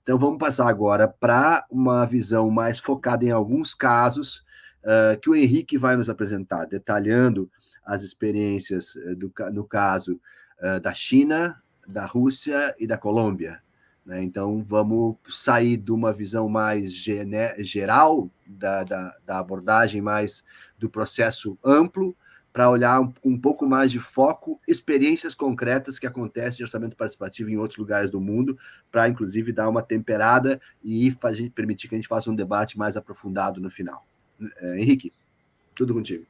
Então, vamos passar agora para uma visão mais focada em alguns casos que o Henrique vai nos apresentar, detalhando as experiências, no caso, da China, da Rússia e da Colômbia. Né? Então, vamos sair de uma visão mais geral da abordagem, mais do processo amplo, para olhar um pouco mais de foco, experiências concretas que acontecem de orçamento participativo em outros lugares do mundo, para, inclusive, dar uma temperada e permitir que a gente faça um debate mais aprofundado no final. Henrique, tudo contigo.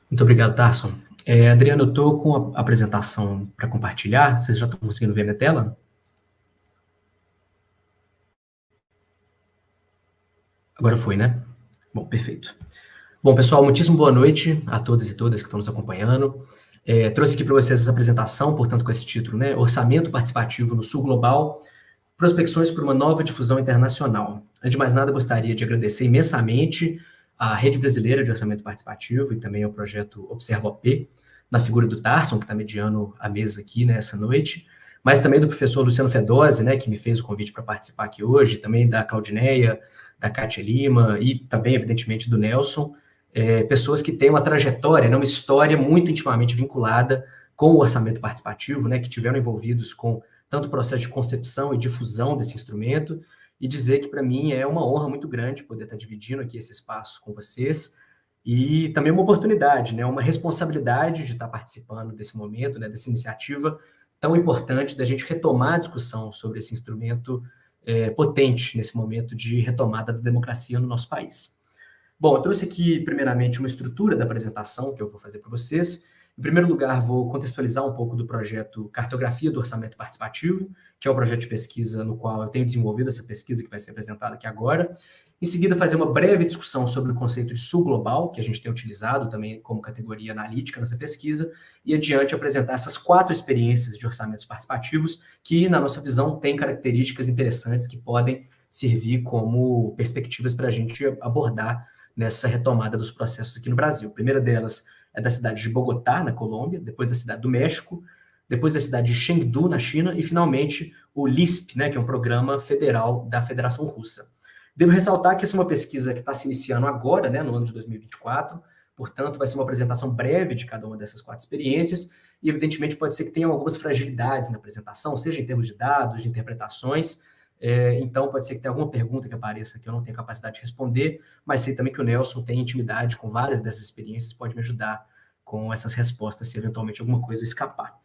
Muito obrigado, Tarson. Adriano, eu estou com a apresentação para compartilhar. Vocês já estão conseguindo ver minha tela? Agora foi, né? Bom, perfeito. Bom, pessoal, muitíssimo boa noite a todos e todas que estão nos acompanhando. Trouxe aqui para vocês essa apresentação, portanto, com esse título, né? Orçamento Participativo no Sul Global, Prospecções por uma Nova Difusão Internacional. Antes de mais nada, gostaria de agradecer imensamente à Rede Brasileira de Orçamento Participativo e também ao projeto Observa OP, na figura do Tarson, que está mediando a mesa aqui nessa noite, mas também do professor Luciano Fedose, né, que me fez o convite para participar aqui hoje, também da Claudineia, da Cátia Lima e também, evidentemente, do Nelson, pessoas que têm uma trajetória, né, uma história muito intimamente vinculada com o orçamento participativo, né, que tiveram envolvidos com tanto o processo de concepção e difusão desse instrumento, e dizer que, para mim, é uma honra muito grande poder estar dividindo aqui esse espaço com vocês, e também uma oportunidade, né, uma responsabilidade de estar participando desse momento, né, dessa iniciativa tão importante da gente retomar a discussão sobre esse instrumento potente nesse momento de retomada da democracia no nosso país. Bom, eu trouxe aqui, primeiramente, uma estrutura da apresentação que eu vou fazer para vocês. Em primeiro lugar, vou contextualizar um pouco do projeto Cartografia do Orçamento Participativo, que é um projeto de pesquisa no qual eu tenho desenvolvido essa pesquisa que vai ser apresentada aqui agora. Em seguida, fazer uma breve discussão sobre o conceito de Sul Global, que a gente tem utilizado também como categoria analítica nessa pesquisa, e adiante apresentar essas 4 experiências de orçamentos participativos que, na nossa visão, têm características interessantes que podem servir como perspectivas para a gente abordar nessa retomada dos processos aqui no Brasil. A primeira delas é da cidade de Bogotá, na Colômbia, depois da cidade do México, depois da cidade de Chengdu, na China, e finalmente o LISP, né, que é um programa federal da Federação Russa. Devo ressaltar que essa é uma pesquisa que está se iniciando agora, né, no ano de 2024, portanto, vai ser uma apresentação breve de cada uma dessas 4 experiências, e evidentemente pode ser que tenha algumas fragilidades na apresentação, seja em termos de dados, de interpretações. Então pode ser que tenha alguma pergunta que apareça que eu não tenho capacidade de responder, mas sei também que o Nelson tem intimidade com várias dessas experiências, pode me ajudar com essas respostas se eventualmente alguma coisa escapar.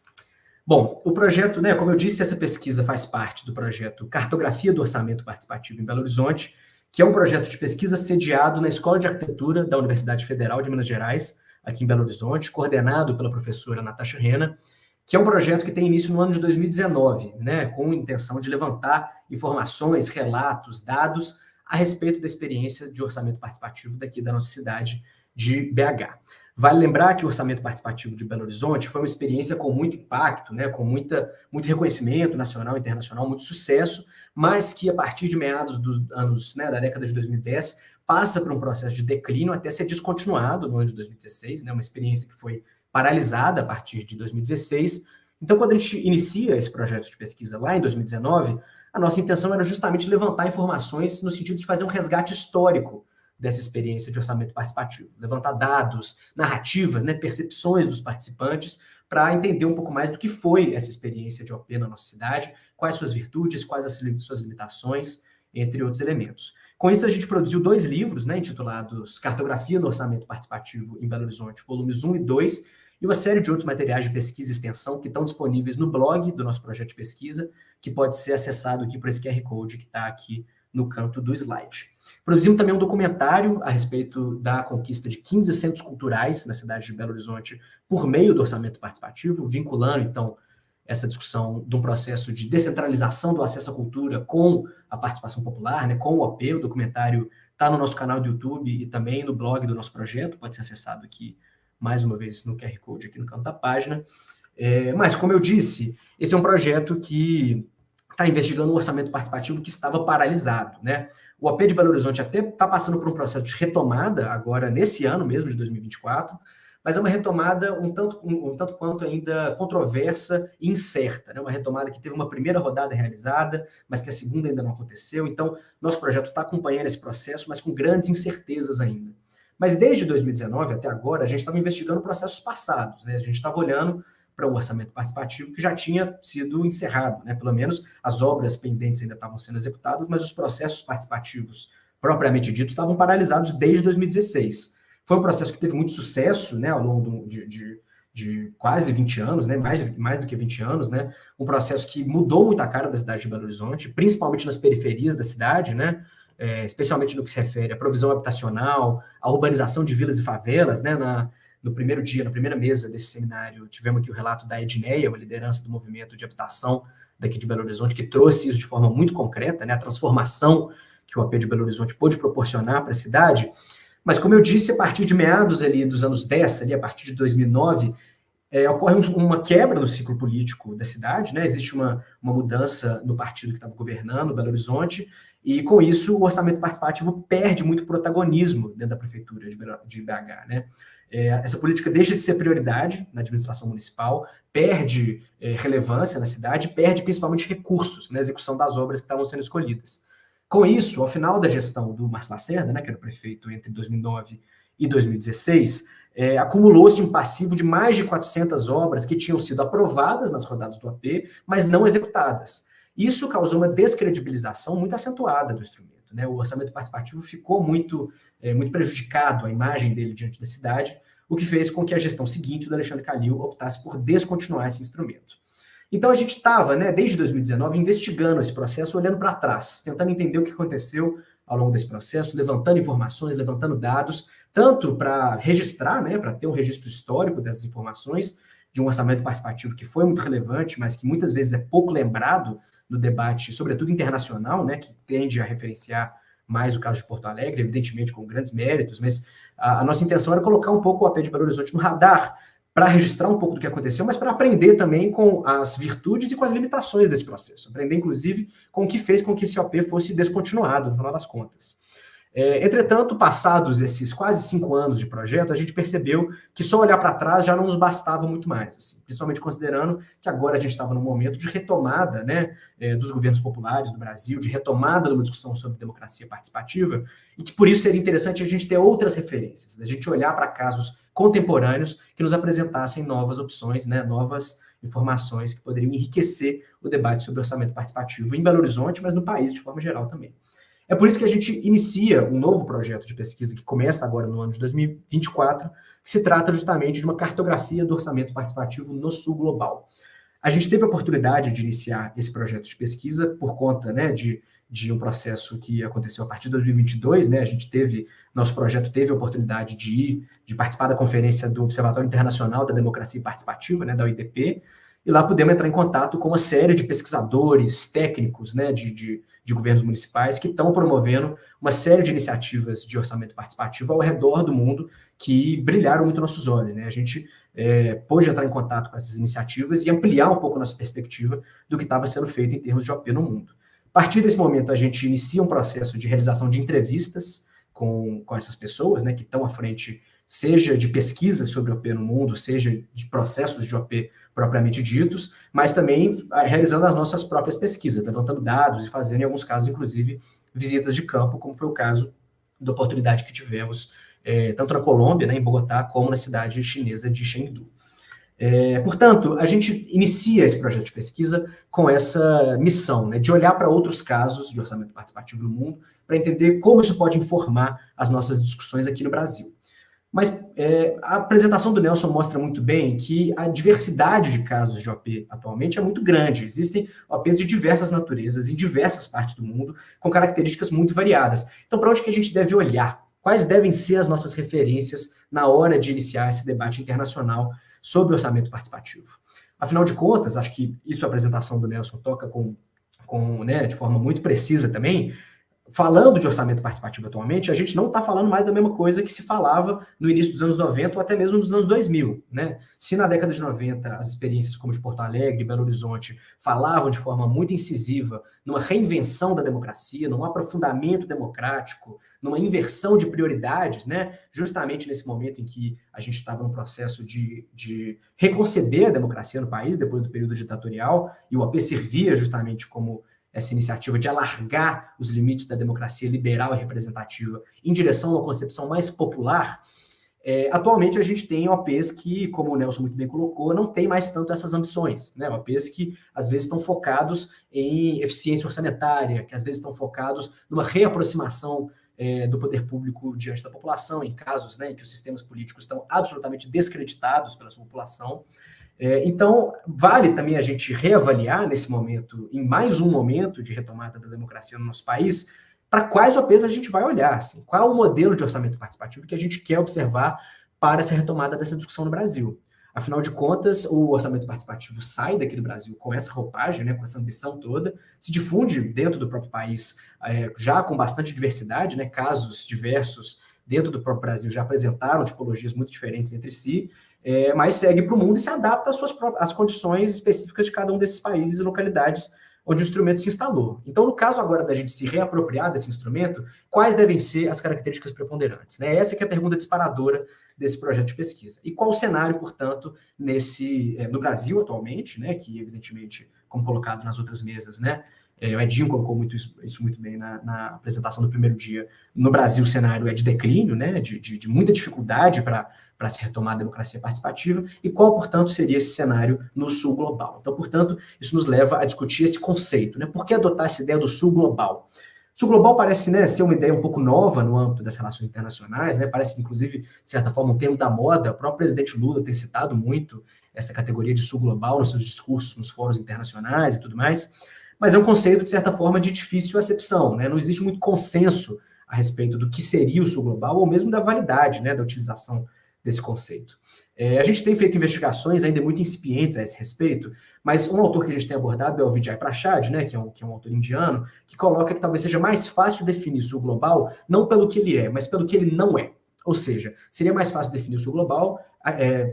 Bom, o projeto, né, como eu disse, essa pesquisa faz parte do projeto Cartografia do Orçamento Participativo em Belo Horizonte, que é um projeto de pesquisa sediado na Escola de Arquitetura da Universidade Federal de Minas Gerais, aqui em Belo Horizonte, coordenado pela professora Natasha Rena, que é um projeto que tem início no ano de 2019, né, com a intenção de levantar informações, relatos, dados a respeito da experiência de orçamento participativo daqui da nossa cidade de BH. Vale lembrar que o orçamento participativo de Belo Horizonte foi uma experiência com muito impacto, né, com muito reconhecimento nacional e internacional, muito sucesso, mas que a partir de meados dos anos, né, da década de 2010, passa por um processo de declínio até ser descontinuado no ano de 2016, né, uma experiência que foi paralisada a partir de 2016. Então, quando a gente inicia esse projeto de pesquisa lá em 2019, a nossa intenção era justamente levantar informações no sentido de fazer um resgate histórico dessa experiência de orçamento participativo, levantar dados, narrativas, né, percepções dos participantes, para entender um pouco mais do que foi essa experiência de OP na nossa cidade, quais suas virtudes, quais as suas limitações, entre outros elementos. Com isso, a gente produziu 2 livros, né, intitulados Cartografia do Orçamento Participativo em Belo Horizonte, volumes 1 e 2, e uma série de outros materiais de pesquisa e extensão que estão disponíveis no blog do nosso projeto de pesquisa, que pode ser acessado aqui por esse QR Code que está aqui no canto do slide. Produzimos também um documentário a respeito da conquista de 15 centros culturais na cidade de Belo Horizonte por meio do orçamento participativo, vinculando, então, essa discussão de um processo de descentralização do acesso à cultura com a participação popular, né, com o OP. O documentário está no nosso canal do YouTube e também no blog do nosso projeto, pode ser acessado aqui, mais uma vez, no QR Code aqui no canto da página. Mas, como eu disse, esse é um projeto que está investigando um orçamento participativo que estava paralisado, né? O OP de Belo Horizonte até está passando por um processo de retomada agora, nesse ano mesmo, de 2024, mas é uma retomada um tanto quanto ainda controversa e incerta, né? Uma retomada que teve uma primeira rodada realizada, mas que a segunda ainda não aconteceu. Então, nosso projeto está acompanhando esse processo, mas com grandes incertezas ainda. Mas desde 2019 até agora, a gente estava investigando processos passados, né? A gente estava olhando para o orçamento participativo que já tinha sido encerrado, né? Pelo menos as obras pendentes ainda estavam sendo executadas, mas os processos participativos propriamente ditos estavam paralisados desde 2016. Foi um processo que teve muito sucesso, né, ao longo de quase 20 anos, né, mais do que 20 anos, né, um processo que mudou muito a cara da cidade de Belo Horizonte, principalmente nas periferias da cidade, né, especialmente no que se refere à provisão habitacional, à urbanização de vilas e favelas, né, no primeiro dia, na primeira mesa desse seminário, tivemos aqui o relato da Edneia, uma liderança do movimento de habitação daqui de Belo Horizonte, que trouxe isso de forma muito concreta, né, a transformação que o AP de Belo Horizonte pôde proporcionar para a cidade. Mas, como eu disse, a partir de meados ali dos anos 10, ali, a partir de 2009, ocorre uma quebra no ciclo político da cidade, né? Existe uma mudança no partido que estava governando Belo Horizonte, e com isso o orçamento participativo perde muito protagonismo dentro da prefeitura de BH, né? Essa política deixa de ser prioridade na administração municipal, perde relevância na cidade, perde principalmente recursos na execução das obras que estavam sendo escolhidas. Com isso, ao final da gestão do Márcio Lacerda, né, que era o prefeito entre 2009 e 2016, acumulou-se um passivo de mais de 400 obras que tinham sido aprovadas nas rodadas do AP, mas não executadas. Isso causou uma descredibilização muito acentuada do instrumento, né? O orçamento participativo ficou muito prejudicado, a imagem dele diante da cidade, o que fez com que a gestão seguinte do Alexandre Calil optasse por descontinuar esse instrumento. Então, a gente estava, né, desde 2019, investigando esse processo, olhando para trás, tentando entender o que aconteceu ao longo desse processo, levantando informações, levantando dados, tanto para registrar, né, para ter um registro histórico dessas informações, de um orçamento participativo que foi muito relevante, mas que muitas vezes é pouco lembrado no debate, sobretudo internacional, né, que tende a referenciar mais o caso de Porto Alegre, evidentemente com grandes méritos, mas a nossa intenção era colocar um pouco o AP de Belo Horizonte no radar, para registrar um pouco do que aconteceu, mas para aprender também com as virtudes e com as limitações desse processo. Aprender, inclusive, com o que fez com que esse OP fosse descontinuado, no final das contas. Entretanto, passados esses quase 5 anos de projeto, a gente percebeu que só olhar para trás já não nos bastava muito mais, assim, principalmente considerando que agora a gente estava num momento de retomada, né, dos governos populares do Brasil, de retomada de uma discussão sobre democracia participativa, e que por isso seria interessante a gente ter outras referências, a gente olhar para casos contemporâneos que nos apresentassem novas opções, né, novas informações que poderiam enriquecer o debate sobre orçamento participativo em Belo Horizonte, mas no país de forma geral também. É por isso que a gente inicia um novo projeto de pesquisa que começa agora no ano de 2024, que se trata justamente de uma cartografia do orçamento participativo no Sul Global. A gente teve a oportunidade de iniciar esse projeto de pesquisa por conta, né, de um processo que aconteceu a partir de 2022, né? Nosso projeto teve a oportunidade de participar da conferência do Observatório Internacional da Democracia Participativa, né, da OIDP, e lá pudemos entrar em contato com uma série de pesquisadores, técnicos, né, de governos municipais que estão promovendo uma série de iniciativas de orçamento participativo ao redor do mundo que brilharam muito nossos olhos, né? A gente pôde entrar em contato com essas iniciativas e ampliar um pouco nossa perspectiva do que estava sendo feito em termos de OP no mundo. A partir desse momento, a gente inicia um processo de realização de entrevistas com essas pessoas, né, que estão à frente, seja de pesquisa sobre OP no mundo, seja de processos de OP propriamente ditos, mas também realizando as nossas próprias pesquisas, levantando dados e fazendo, em alguns casos, inclusive, visitas de campo, como foi o caso da oportunidade que tivemos tanto na Colômbia, né, em Bogotá, como na cidade chinesa de Chengdu. Portanto, a gente inicia esse projeto de pesquisa com essa missão, né, de olhar para outros casos de orçamento participativo no mundo, para entender como isso pode informar as nossas discussões aqui no Brasil. Mas a apresentação do Nelson mostra muito bem que a diversidade de casos de OP atualmente é muito grande. Existem OPs de diversas naturezas, em diversas partes do mundo, com características muito variadas. Então, para onde que a gente deve olhar? Quais devem ser as nossas referências na hora de iniciar esse debate internacional sobre orçamento participativo? Afinal de contas, acho que isso a apresentação do Nelson toca né, de forma muito precisa também. falando de orçamento participativo atualmente, a gente não está falando mais da mesma coisa que se falava no início dos anos 90 ou até mesmo nos anos 2000, né? Se na década de 90 as experiências como de Porto Alegre e Belo Horizonte falavam de forma muito incisiva numa reinvenção da democracia, num aprofundamento democrático, numa inversão de prioridades, né? Justamente nesse momento em que a gente estava no processo de reconceber a democracia no país, depois do período ditatorial, e o AP servia justamente como essa iniciativa de alargar os limites da democracia liberal e representativa em direção a uma concepção mais popular, atualmente a gente tem OPs que, como o Nelson muito bem colocou, não tem mais tanto essas ambições, né? OPs que às vezes estão focados em eficiência orçamentária, que às vezes estão focados numa reaproximação do poder público diante da população, em casos, né, em que os sistemas políticos estão absolutamente descreditados pela sua população. Então, vale também a gente reavaliar nesse momento, em mais um momento de retomada da democracia no nosso país, para quais OPs a gente vai olhar, assim, qual é o modelo de orçamento participativo que a gente quer observar para essa retomada dessa discussão no Brasil. Afinal de contas, o orçamento participativo sai daqui do Brasil com essa roupagem, né, com essa ambição toda, se difunde dentro do próprio país, já com bastante diversidade, né, casos diversos dentro do próprio Brasil já apresentaram tipologias muito diferentes entre si, mas segue para o mundo e se adapta às condições específicas de cada um desses países e localidades onde o instrumento se instalou. Então, no caso agora da gente se reapropriar desse instrumento, quais devem ser as características preponderantes? Né? Essa que é a pergunta disparadora desse projeto de pesquisa. E qual o cenário, portanto, no Brasil atualmente, né, que evidentemente, como colocado nas outras mesas, né, o Edinho colocou isso muito bem na apresentação do primeiro dia. No Brasil, o cenário é de declínio, né, de muita dificuldade para se retomar a democracia participativa, e qual, portanto, seria esse cenário no Sul global. Então, portanto, isso nos leva a discutir esse conceito, né? Por que adotar essa ideia do Sul global? Sul global parece, né, ser uma ideia um pouco nova no âmbito das relações internacionais, né? Parece, inclusive, de certa forma, um termo da moda. O próprio presidente Lula tem citado muito essa categoria de Sul global nos seus discursos, nos fóruns internacionais e tudo mais, mas é um conceito, de certa forma, de difícil acepção, né? Não existe muito consenso a respeito do que seria o Sul global, ou mesmo da validade, né, da utilização desse conceito. A gente tem feito investigações ainda muito incipientes a esse respeito, mas um autor que a gente tem abordado é o Vijay Prashad, né, que é um autor indiano, que coloca que talvez seja mais fácil definir o Sul global não pelo que ele é, mas pelo que ele não é. Ou seja, seria mais fácil definir o Sul global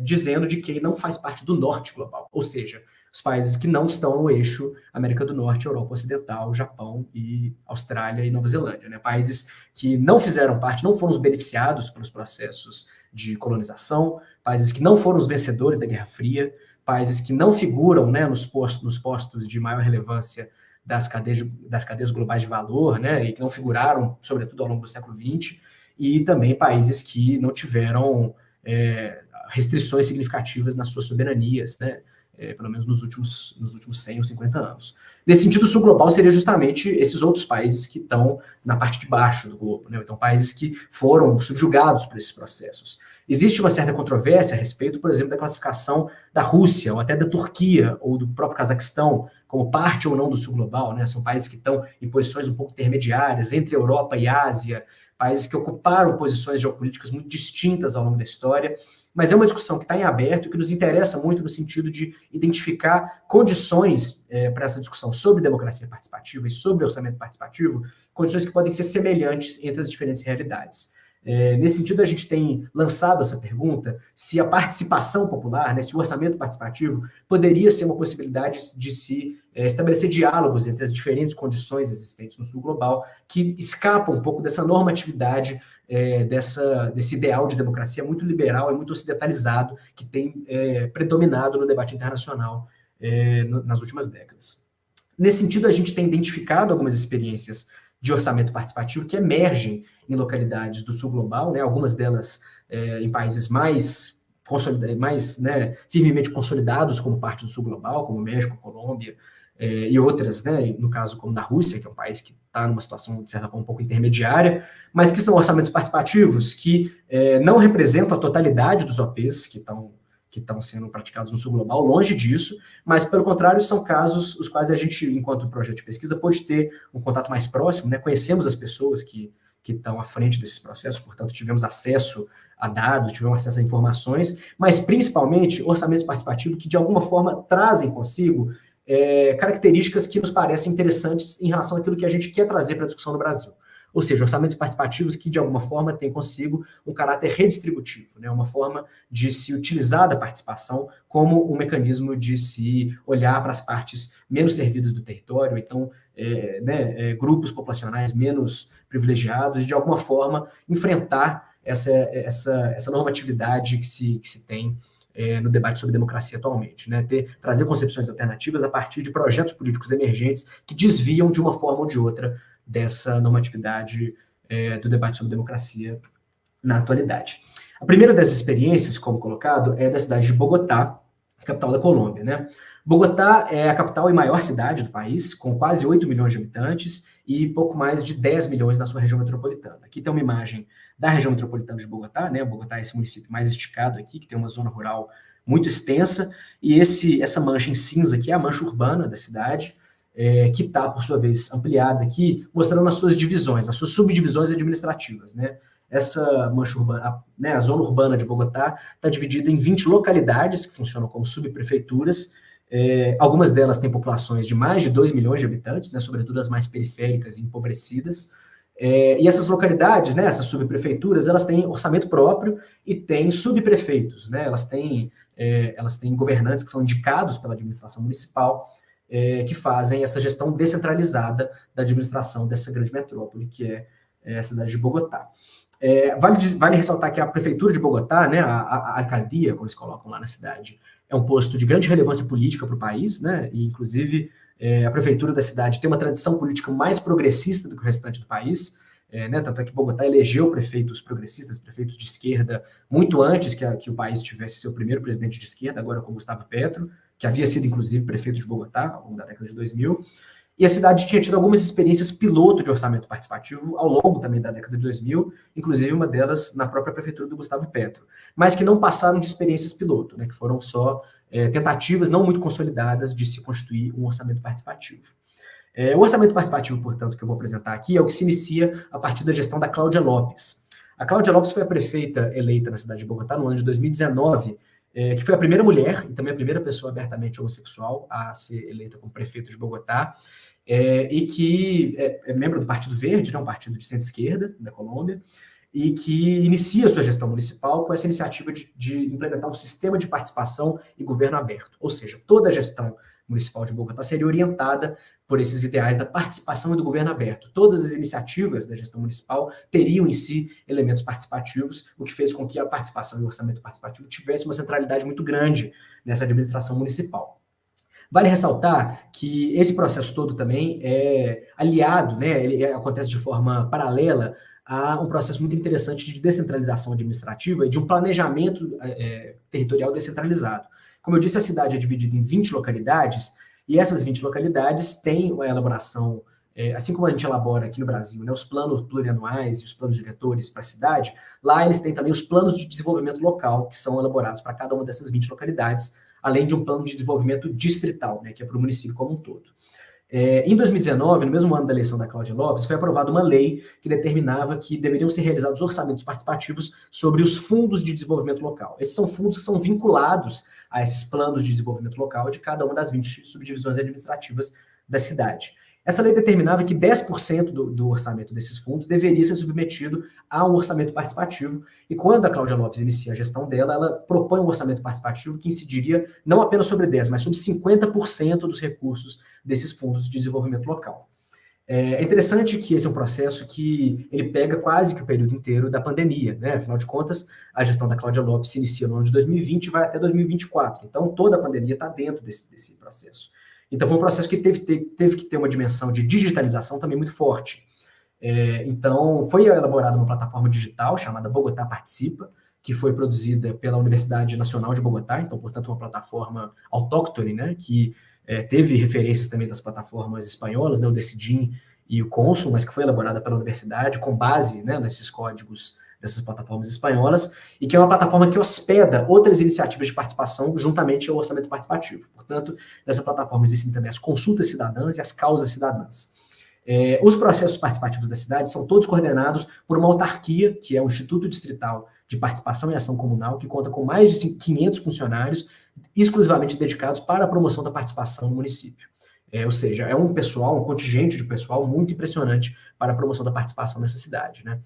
dizendo de que ele não faz parte do Norte global, ou seja, os países que não estão no eixo América do Norte, Europa Ocidental, Japão e Austrália e Nova Zelândia, né? Países que não fizeram parte, não foram os beneficiados pelos processos de colonização, países que não foram os vencedores da Guerra Fria, países que não figuram, né, nos postos de maior relevância das cadeias globais de valor, né, e que não figuraram, sobretudo, ao longo do século XX, e também países que não tiveram restrições significativas nas suas soberanias, né, pelo menos nos últimos 100 ou 50 anos. Nesse sentido, o Sul global seria justamente esses outros países que estão na parte de baixo do globo, né? Então, países que foram subjugados por esses processos. Existe uma certa controvérsia a respeito, por exemplo, da classificação da Rússia, ou até da Turquia, ou do próprio Cazaquistão, como parte ou não do Sul global, né? São países que estão em posições um pouco intermediárias entre Europa e Ásia, países que ocuparam posições geopolíticas muito distintas ao longo da história, mas é uma discussão que está em aberto e que nos interessa muito no sentido de identificar condições para essa discussão sobre democracia participativa e sobre orçamento participativo, condições que podem ser semelhantes entre as diferentes realidades. Nesse sentido, a gente tem lançado essa pergunta se a participação popular, né, se o orçamento participativo poderia ser uma possibilidade de se estabelecer diálogos entre as diferentes condições existentes no Sul global que escapam um pouco dessa normatividade, desse ideal de democracia muito liberal e muito ocidentalizado que tem predominado no debate internacional nas últimas décadas. Nesse sentido, a gente tem identificado algumas experiências de orçamento participativo que emergem em localidades do Sul global, né, algumas delas em países mais firmemente consolidados como parte do Sul global, como México, Colômbia, e outras, né, no caso como da Rússia, que é um país que está numa situação, de certa forma, um pouco intermediária, mas que são orçamentos participativos que não representam a totalidade dos OPs que estão sendo praticados no Sul global, longe disso, mas, pelo contrário, são casos os quais a gente, enquanto projeto de pesquisa, pode ter um contato mais próximo, né, conhecemos as pessoas que estão à frente desses processos, portanto, tivemos acesso a dados, tivemos acesso a informações, mas, principalmente, orçamentos participativos que, de alguma forma, trazem consigo características que nos parecem interessantes em relação àquilo que a gente quer trazer para a discussão no Brasil. ou seja, orçamentos participativos que, de alguma forma, têm consigo um caráter redistributivo, né? Uma forma de se utilizar da participação como um mecanismo de se olhar para as partes menos servidas do território, então, grupos populacionais menos privilegiados, e, de alguma forma, enfrentar essa normatividade que se tem no debate sobre democracia atualmente, né? Trazer concepções alternativas a partir de projetos políticos emergentes que desviam de uma forma ou de outra dessa normatividade do debate sobre democracia na atualidade. A primeira dessas experiências, como colocado, é da cidade de Bogotá, capital da Colômbia, né? Bogotá é a capital e maior cidade do país, com quase 8 milhões de habitantes e pouco mais de 10 milhões na sua região metropolitana. Aqui tem uma imagem da região metropolitana de Bogotá, né? Bogotá é esse município mais esticado aqui, que tem uma zona rural muito extensa, e essa mancha em cinza aqui é a mancha urbana da cidade, que está, por sua vez, ampliada aqui, mostrando as suas divisões, as suas subdivisões administrativas, né? Essa mancha urbana, né, a zona urbana de Bogotá está dividida em 20 localidades que funcionam como subprefeituras. Algumas delas têm populações de mais de 2 milhões de habitantes, né, sobretudo as mais periféricas e empobrecidas. E essas localidades, né, essas subprefeituras, elas têm orçamento próprio e têm subprefeitos, né? Elas têm governantes que são indicados pela administração municipal, que fazem essa gestão descentralizada da administração dessa grande metrópole, que é a cidade de Bogotá. Vale ressaltar que a prefeitura de Bogotá, né, a alcaldia, como eles colocam lá na cidade, é um posto de grande relevância política para o país, né, e inclusive a prefeitura da cidade tem uma tradição política mais progressista do que o restante do país, né, tanto é que Bogotá elegeu prefeitos progressistas, prefeitos de esquerda, muito antes que o país tivesse seu primeiro presidente de esquerda, agora com Gustavo Petro, que havia sido, inclusive, prefeito de Bogotá, ao longo da década de 2000, e a cidade tinha tido algumas experiências piloto de orçamento participativo ao longo também da década de 2000, inclusive uma delas na própria prefeitura do Gustavo Petro, mas que não passaram de experiências piloto, né, que foram só tentativas não muito consolidadas de se constituir um orçamento participativo. O orçamento participativo, portanto, que eu vou apresentar aqui é o que se inicia a partir da gestão da Cláudia Lopes. A Cláudia Lopes foi a prefeita eleita na cidade de Bogotá no ano de 2019, que foi a primeira mulher e também a primeira pessoa abertamente homossexual a ser eleita como prefeito de Bogotá, e que é membro do Partido Verde, né, um partido de centro-esquerda da Colômbia, e que inicia sua gestão municipal com essa iniciativa de implementar um sistema de participação e governo aberto. Ou seja, toda a gestão municipal de Bogotá seria orientada por esses ideais da participação e do governo aberto. Todas as iniciativas da gestão municipal teriam em si elementos participativos, o que fez com que a participação e o orçamento participativo tivesse uma centralidade muito grande nessa administração municipal. Vale ressaltar que esse processo todo também é aliado, né, ele acontece de forma paralela a um processo muito interessante de descentralização administrativa e de um planejamento territorial descentralizado. Como eu disse, a cidade é dividida em 20 localidades, e essas 20 localidades têm a elaboração, assim como a gente elabora aqui no Brasil, né, os planos plurianuais e os planos diretores para a cidade, lá eles têm também os planos de desenvolvimento local, que são elaborados para cada uma dessas 20 localidades, além de um plano de desenvolvimento distrital, né, que é para o município como um todo. Em 2019, no mesmo ano da eleição da Cláudia Lopes, foi aprovada uma lei que determinava que deveriam ser realizados orçamentos participativos sobre os fundos de desenvolvimento local. Esses são fundos que são vinculados a esses planos de desenvolvimento local de cada uma das 20 subdivisões administrativas da cidade. Essa lei determinava que 10% do orçamento desses fundos deveria ser submetido a um orçamento participativo, e quando a Cláudia Lopes inicia a gestão dela, ela propõe um orçamento participativo que incidiria não apenas sobre 10%, mas sobre 50% dos recursos desses fundos de desenvolvimento local. É interessante que esse é um processo que ele pega quase que o período inteiro da pandemia, né? Afinal de contas, a gestão da Cláudia Lopes se inicia no ano de 2020 e vai até 2024, então toda a pandemia está dentro desse processo. Então, foi um processo que teve que ter uma dimensão de digitalização também muito forte. Então, foi elaborada uma plataforma digital chamada Bogotá Participa, que foi produzida pela Universidade Nacional de Bogotá, então, portanto, uma plataforma autóctone, né, que teve referências também das plataformas espanholas, né, o Decidim e o Consul, mas que foi elaborada pela universidade com base, né, nesses códigos dessas plataformas espanholas, e que é uma plataforma que hospeda outras iniciativas de participação juntamente ao orçamento participativo. Portanto, nessa plataforma existem também as consultas cidadãs e as causas cidadãs. Os processos participativos da cidade são todos coordenados por uma autarquia, que é o Instituto Distrital de Participação e Ação Comunal, que conta com mais de 500 funcionários exclusivamente dedicados para a promoção da participação no município. Ou seja, é um contingente de pessoal muito impressionante para a promoção da participação nessa cidade, né?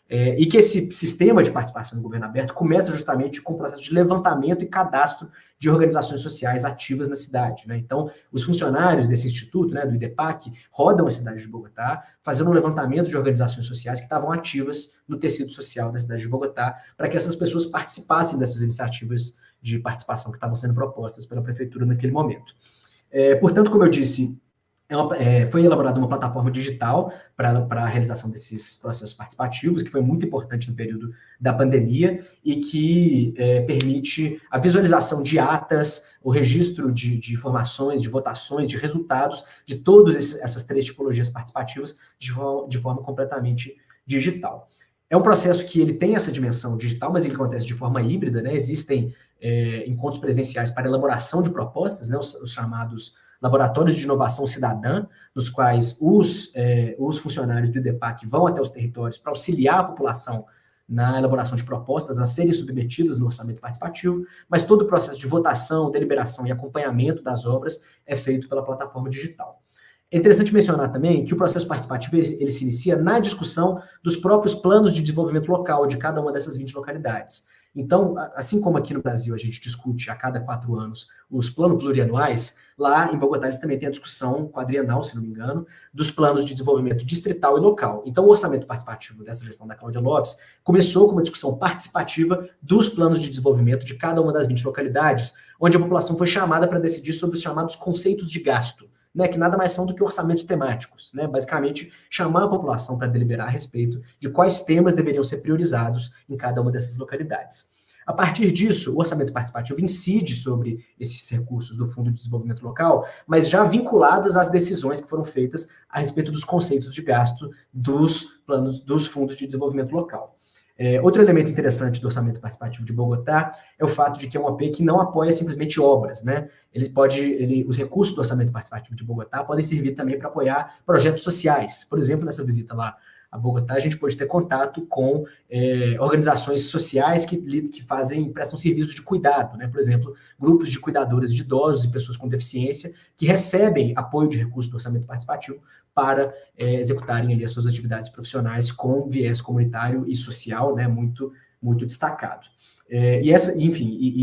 E que esse sistema de participação no governo aberto começa justamente com o processo de levantamento e cadastro de organizações sociais ativas na cidade, né? Então, os funcionários desse instituto, né, do IDEPAC, rodam a cidade de Bogotá, fazendo um levantamento de organizações sociais que estavam ativas no tecido social da cidade de Bogotá, para que essas pessoas participassem dessas iniciativas de participação que estavam sendo propostas pela prefeitura naquele momento. Portanto, como eu disse, foi elaborada uma plataforma digital para a realização desses processos participativos, que foi muito importante no período da pandemia e que permite a visualização de atas, o registro de informações, de votações, de resultados de todas essas 3 tipologias participativas de forma completamente digital. É um processo que ele tem essa dimensão digital, mas ele acontece de forma híbrida, né? Existem encontros presenciais para elaboração de propostas, né? Os chamados laboratórios de inovação cidadã, nos quais os funcionários do IDEPAC vão até os territórios para auxiliar a população na elaboração de propostas a serem submetidas no orçamento participativo, mas todo o processo de votação, deliberação e acompanhamento das obras é feito pela plataforma digital. É interessante mencionar também que o processo participativo ele se inicia na discussão dos próprios planos de desenvolvimento local de cada uma dessas 20 localidades. Então, assim como aqui no Brasil a gente discute a cada 4 anos os planos plurianuais, lá em Bogotá eles também têm a discussão quadrienal, se não me engano, dos planos de desenvolvimento distrital e local. Então, o orçamento participativo dessa gestão da Cláudia Lopes começou com uma discussão participativa dos planos de desenvolvimento de cada uma das 20 localidades, onde a população foi chamada para decidir sobre os chamados conceitos de gasto, né, que nada mais são do que orçamentos temáticos, né, basicamente chamar a população para deliberar a respeito de quais temas deveriam ser priorizados em cada uma dessas localidades. A partir disso, o orçamento participativo incide sobre esses recursos do Fundo de Desenvolvimento Local, mas já vinculadas às decisões que foram feitas a respeito dos conceitos de gasto dos planos dos fundos de desenvolvimento local. Outro elemento interessante do orçamento participativo de Bogotá é o fato de que é um OP que não apoia simplesmente obras, né? Os recursos do orçamento participativo de Bogotá podem servir também para apoiar projetos sociais. Por exemplo, nessa visita lá a Bogotá, a gente pode ter contato com organizações sociais que prestam serviços de cuidado, né? Por exemplo, grupos de cuidadores de idosos e pessoas com deficiência que recebem apoio de recursos do orçamento participativo para executarem ali as suas atividades profissionais com viés comunitário e social, né? Muito, muito destacado. E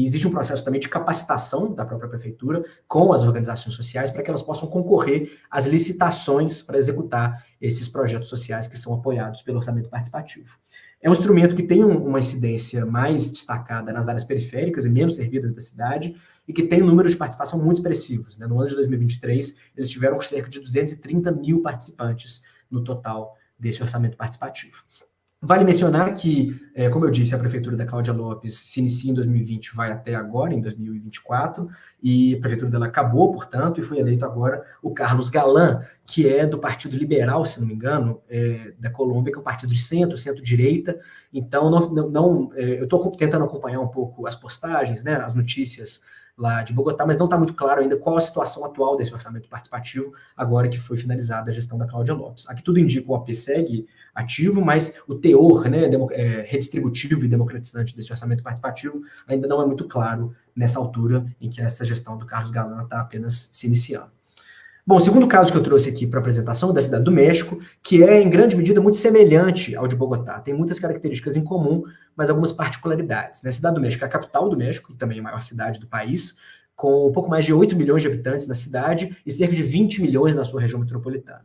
existe um processo também de capacitação da própria prefeitura com as organizações sociais para que elas possam concorrer às licitações para executar esses projetos sociais que são apoiados pelo orçamento participativo. É um instrumento que tem uma incidência mais destacada nas áreas periféricas e menos servidas da cidade e que tem um número de participação muito expressivos, né? No ano de 2023, eles tiveram cerca de 230 mil participantes no total desse orçamento participativo. Vale mencionar que, como eu disse, a prefeitura da Cláudia Lopes se inicia em 2020, vai até agora, em 2024, e a prefeitura dela acabou, portanto, e foi eleito agora o Carlos Galán, que é do Partido Liberal, se não me engano, da Colômbia, que é um partido de centro-direita. Então, eu estou tentando acompanhar um pouco as postagens, né, as notícias lá de Bogotá, mas não está muito claro ainda qual a situação atual desse orçamento participativo, agora que foi finalizada a gestão da Cláudia Lopes. Aqui tudo indica o OP segue ativo, mas o teor, né, redistributivo e democratizante desse orçamento participativo ainda não é muito claro nessa altura em que essa gestão do Carlos Galán está apenas se iniciando. Bom, o segundo caso que eu trouxe aqui para a apresentação é da Cidade do México, que é, em grande medida, muito semelhante ao de Bogotá. Tem muitas características em comum, mas algumas particularidades, né? A Cidade do México é a capital do México, e também a maior cidade do país, com um pouco mais de 8 milhões de habitantes na cidade e cerca de 20 milhões na sua região metropolitana.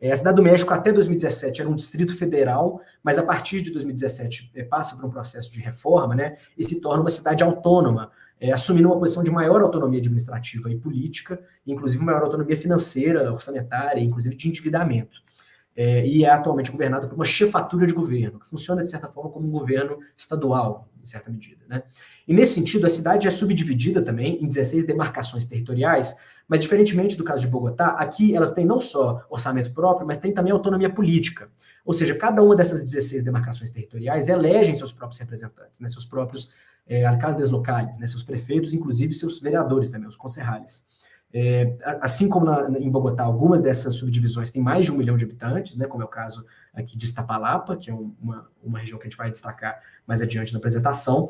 A Cidade do México, até 2017, era um distrito federal, mas a partir de 2017 passa por um processo de reforma, né, e se torna uma cidade autônoma, assumindo uma posição de maior autonomia administrativa e política, inclusive maior autonomia financeira, orçamentária, inclusive de endividamento. E é atualmente governada por uma chefatura de governo, que funciona, de certa forma, como um governo estadual, em certa medida, né? E, nesse sentido, a cidade é subdividida também em 16 demarcações territoriais, mas, diferentemente do caso de Bogotá, aqui elas têm não só orçamento próprio, mas têm também autonomia política. Ou seja, cada uma dessas 16 demarcações territoriais elegem seus próprios representantes, né, seus próprios alcaldes locais, né, seus prefeitos, inclusive seus vereadores também, os concejales. Assim como em Bogotá, algumas dessas subdivisões têm mais de 1 milhão de habitantes, né, como é o caso aqui de Iztapalapa, que é uma região que a gente vai destacar mais adiante na apresentação.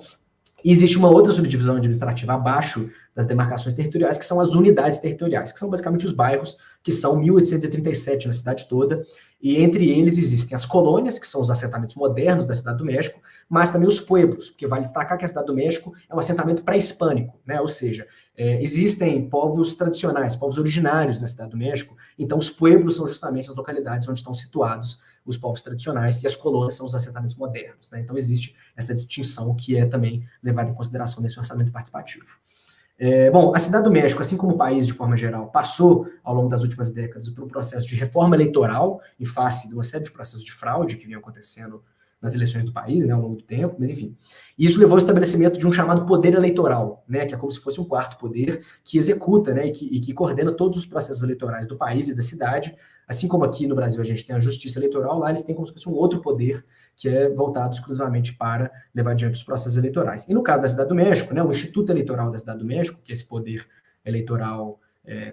E existe uma outra subdivisão administrativa abaixo das demarcações territoriais, que são as unidades territoriais, que são basicamente os bairros, que são 1.837 na cidade toda, e entre eles existem as colônias, que são os assentamentos modernos da Cidade do México, mas também os pueblos, porque vale destacar que a Cidade do México é um assentamento pré-hispânico, né? Ou seja, existem povos tradicionais, povos originários na Cidade do México, então os pueblos são justamente as localidades onde estão situados os povos tradicionais, e as colônias são os assentamentos modernos, né? Então existe essa distinção que é também levada em consideração nesse orçamento participativo. Bom, a Cidade do México, assim como o país de forma geral, passou ao longo das últimas décadas por um processo de reforma eleitoral em face de uma série de processos de fraude que vinham acontecendo nas eleições do país, né, ao longo do tempo, mas enfim. Isso levou ao estabelecimento de um chamado poder eleitoral, né, que é como se fosse um quarto poder que executa, né, e que coordena todos os processos eleitorais do país e da cidade, assim como aqui no Brasil a gente tem a justiça eleitoral, lá eles têm como se fosse um outro poder que é voltado exclusivamente para levar adiante os processos eleitorais. E no caso da Cidade do México, né, o Instituto Eleitoral da Cidade do México, que é esse poder eleitoral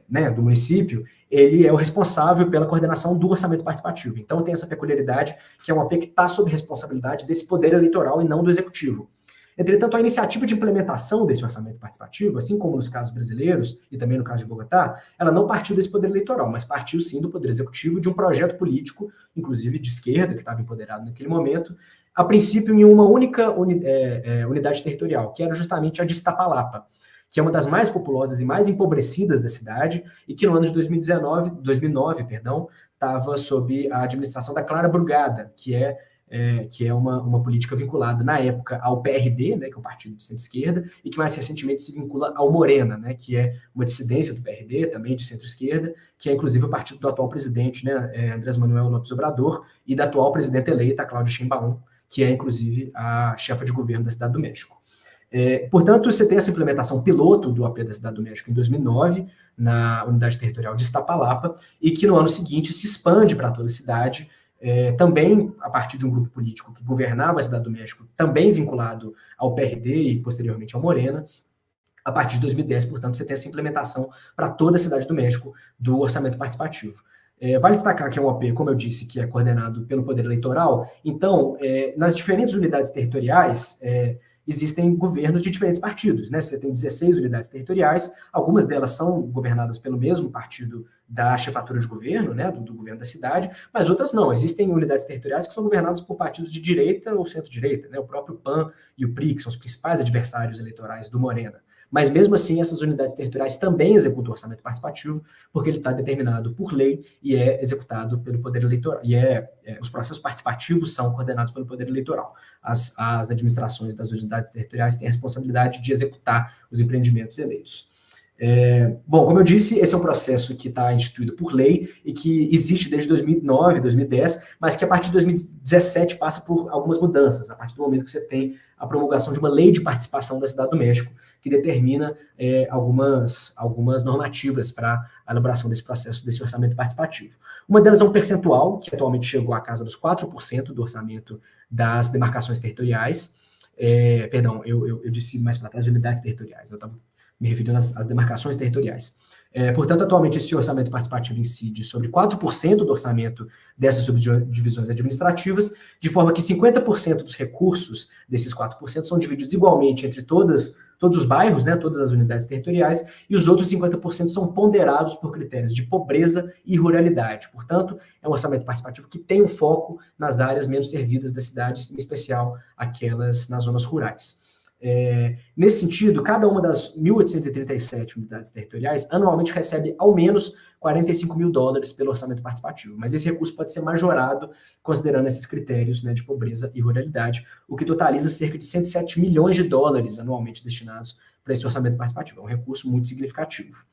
né, do município, ele é o responsável pela coordenação do orçamento participativo. Então tem essa peculiaridade que é uma OP que está sob responsabilidade desse poder eleitoral e não do executivo. Entretanto, a iniciativa de implementação desse orçamento participativo, assim como nos casos brasileiros e também no caso de Bogotá, ela não partiu desse poder eleitoral, mas partiu sim do poder executivo, de um projeto político, inclusive de esquerda, que estava empoderado naquele momento, a princípio em uma única unidade territorial, que era justamente a de Iztapalapa, que é uma das mais populosas e mais empobrecidas da cidade, e que no ano de 2009, estava sob a administração da Clara Brugada, que é uma política vinculada, na época, ao PRD, né, que é um partido de centro-esquerda, e que mais recentemente se vincula ao Morena, né, que é uma dissidência do PRD, também de centro-esquerda, que é inclusive o partido do atual presidente, né, Andrés Manuel López Obrador, e da atual presidenta eleita, Claudia Sheinbaum, que é inclusive a chefa de governo da Cidade do México. Portanto, você tem essa implementação piloto do AP da Cidade do México em 2009, na unidade territorial de Iztapalapa, e que no ano seguinte se expande para toda a cidade, também a partir de um grupo político que governava a Cidade do México, também vinculado ao PRD e posteriormente ao Morena. A partir de 2010, portanto, você tem essa implementação para toda a Cidade do México do orçamento participativo. Vale destacar que é um OP, como eu disse, que é coordenado pelo Poder Eleitoral. Então, nas diferentes unidades territoriais, existem governos de diferentes partidos, né? Você tem 16 unidades territoriais, algumas delas são governadas pelo mesmo partido da chefatura de governo, né, do governo da cidade, mas outras não. Existem unidades territoriais que são governadas por partidos de direita ou centro-direita, né? O próprio PAN e o PRI, que são os principais adversários eleitorais do Morena. Mas mesmo assim, essas unidades territoriais também executam o orçamento participativo, porque ele está determinado por lei e é executado pelo Poder Eleitoral. E os processos participativos são coordenados pelo Poder Eleitoral. As administrações das unidades territoriais têm a responsabilidade de executar os empreendimentos eleitos. Bom, como eu disse, esse é um processo que está instituído por lei e que existe desde 2009, 2010, mas que a partir de 2017 passa por algumas mudanças, a partir do momento que você tem a promulgação de uma lei de participação da Cidade do México, que determina algumas normativas para a elaboração desse processo, desse orçamento participativo. Uma delas é um percentual, que atualmente chegou à casa dos 4% do orçamento das demarcações territoriais. Eu disse mais para trás de unidades territoriais, eu estava me referindo às demarcações territoriais. Portanto, atualmente, esse orçamento participativo incide sobre 4% do orçamento dessas subdivisões administrativas, de forma que 50% dos recursos desses 4% são divididos igualmente entre todos os bairros, né, todas as unidades territoriais, e os outros 50% são ponderados por critérios de pobreza e ruralidade. Portanto, é um orçamento participativo que tem um foco nas áreas menos servidas das cidades, em especial aquelas nas zonas rurais. Nesse sentido, cada uma das 1.837 unidades territoriais anualmente recebe ao menos $45 mil pelo orçamento participativo, mas esse recurso pode ser majorado considerando esses critérios, né, de pobreza e ruralidade, o que totaliza cerca de $107 milhões anualmente destinados para esse orçamento participativo. É um recurso muito significativo.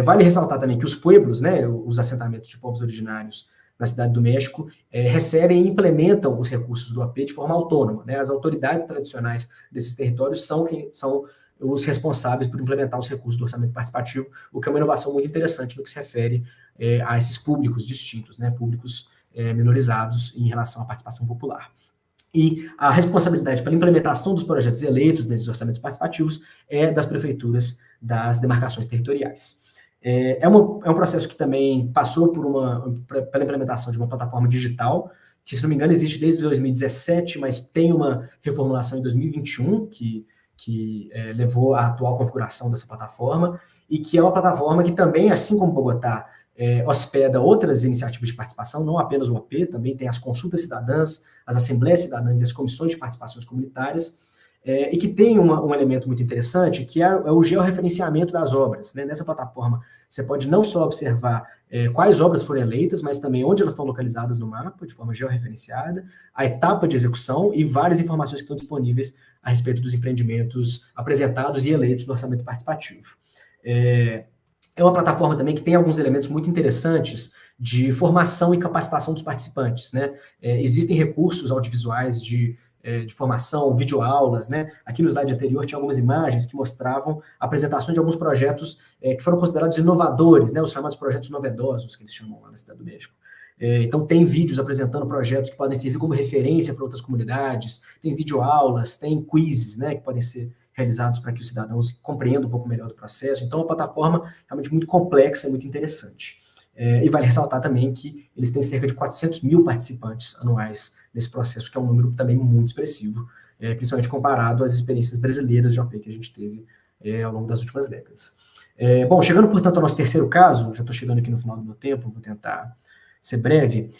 Vale ressaltar também que os pueblos, né, os assentamentos de povos originários na Cidade do México, recebem e implementam os recursos do AP de forma autônoma, né? As autoridades tradicionais desses territórios são os responsáveis por implementar os recursos do orçamento participativo, o que é uma inovação muito interessante no que se refere a esses públicos distintos, né? Públicos minorizados em relação à participação popular. E a responsabilidade pela implementação dos projetos eleitos nesses orçamentos participativos é das prefeituras das demarcações territoriais. É um processo que também passou pela implementação de uma plataforma digital, que, se não me engano, existe desde 2017, mas tem uma reformulação em 2021, que que levou à atual configuração dessa plataforma, e que é uma plataforma que também, assim como Bogotá, hospeda outras iniciativas de participação, não apenas o OP, também tem as consultas cidadãs, as assembleias cidadãs e as comissões de participações comunitárias, e que tem um elemento muito interessante, que é o georreferenciamento das obras, né? Nessa plataforma, você pode não só observar quais obras foram eleitas, mas também onde elas estão localizadas no mapa, de forma georreferenciada, a etapa de execução e várias informações que estão disponíveis a respeito dos empreendimentos apresentados e eleitos no orçamento participativo. É uma plataforma também que tem alguns elementos muito interessantes de formação e capacitação dos participantes, né? Existem recursos audiovisuais de formação, videoaulas, né? Aqui no slide anterior tinha algumas imagens que mostravam apresentações de alguns projetos que foram considerados inovadores, né? Os chamados projetos novedosos, que eles chamam lá na Cidade do México. Então, tem vídeos apresentando projetos que podem servir como referência para outras comunidades, tem videoaulas, tem quizzes, né? Que podem ser realizados para que os cidadãos compreendam um pouco melhor do processo. Então, é uma plataforma realmente muito complexa e muito interessante. E vale ressaltar também que eles têm cerca de 400 mil participantes anuais nesse processo, que é um número também muito expressivo, principalmente comparado às experiências brasileiras de OP que a gente teve ao longo das últimas décadas. Bom, chegando, portanto, ao nosso terceiro caso, já estou chegando aqui no final do meu tempo, vou tentar ser breve,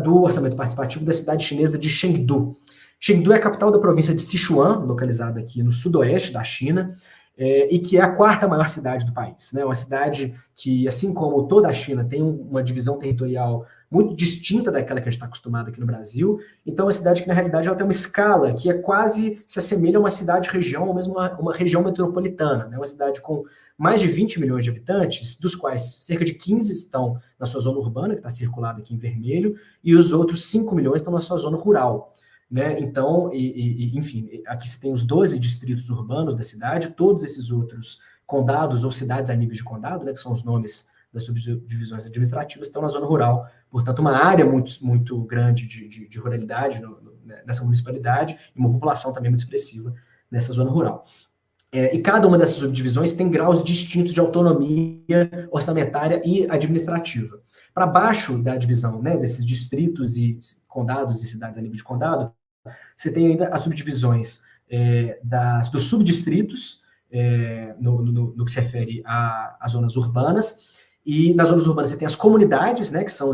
do orçamento participativo da cidade chinesa de Chengdu. Chengdu é a capital da província de Sichuan, localizada aqui no sudoeste da China, e que é a quarta maior cidade do país, né? Uma cidade que, assim como toda a China, tem uma divisão territorial muito distinta daquela que a gente está acostumado aqui no Brasil. Então, é uma cidade que, na realidade, ela tem uma escala que quase se assemelha a uma cidade-região, ou mesmo uma região metropolitana, né? Uma cidade com mais de 20 milhões de habitantes, dos quais cerca de 15 estão na sua zona urbana, que está circulada aqui em vermelho, e os outros 5 milhões estão na sua zona rural. Né? Então, enfim, aqui você tem os 12 distritos urbanos da cidade, todos esses outros condados ou cidades a nível de condado, né, que são os nomes das subdivisões administrativas, estão na zona rural. Portanto, uma área muito, muito grande de ruralidade nessa municipalidade e uma população também muito expressiva nessa zona rural. E cada uma dessas subdivisões tem graus distintos de autonomia orçamentária e administrativa. Para baixo da divisão, né, desses distritos e condados e cidades a nível de condado, você tem ainda as subdivisões dos subdistritos, no que se refere às zonas urbanas, e nas zonas urbanas você tem as comunidades, né, que são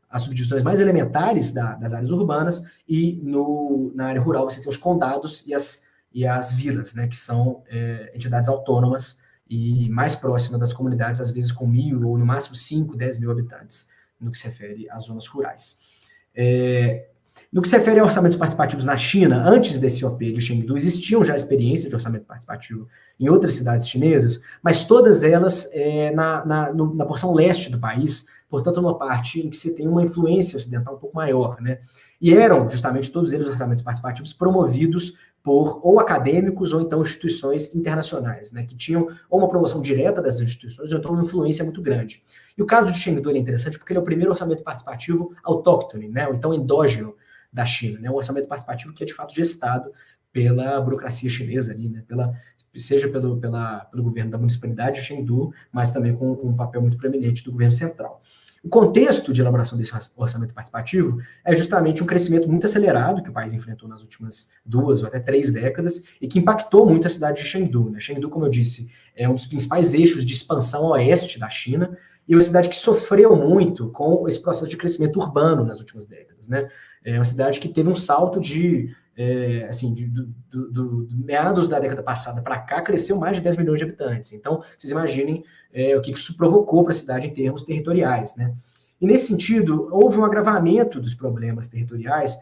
as subdivisões mais elementares das áreas urbanas, e na área rural você tem os condados e as vilas, né, que são entidades autônomas e mais próximas das comunidades, às vezes com 1.000 ou no máximo 5, 10 mil habitantes, no que se refere às zonas rurais. No que se refere a orçamentos participativos na China, antes desse OP de Chengdu, existiam já experiências de orçamento participativo em outras cidades chinesas, mas todas elas na porção leste do país, portanto, numa parte em que se tem uma influência ocidental um pouco maior, né? E eram, justamente, todos eles orçamentos participativos promovidos por ou acadêmicos ou então instituições internacionais, né, que tinham ou uma promoção direta dessas instituições ou então uma influência muito grande. E o caso de Chengdu é interessante porque ele é o primeiro orçamento participativo autóctone, né, ou então endógeno da China, né, um orçamento participativo que é de fato gestado pela burocracia chinesa ali, né, seja pelo governo da municipalidade de Chengdu, mas também com um papel muito preeminente do governo central. O contexto de elaboração desse orçamento participativo é justamente um crescimento muito acelerado que o país enfrentou nas últimas 2 ou até 3 décadas e que impactou muito a cidade de Chengdu, né? Chengdu, como eu disse, é um dos principais eixos de expansão a oeste da China e é uma cidade que sofreu muito com esse processo de crescimento urbano nas últimas décadas, né? É uma cidade que teve um salto do meados da década passada para cá, cresceu mais de 10 milhões de habitantes. Então, vocês imaginem o que isso provocou para a cidade em termos territoriais, né? E, nesse sentido, houve um agravamento dos problemas territoriais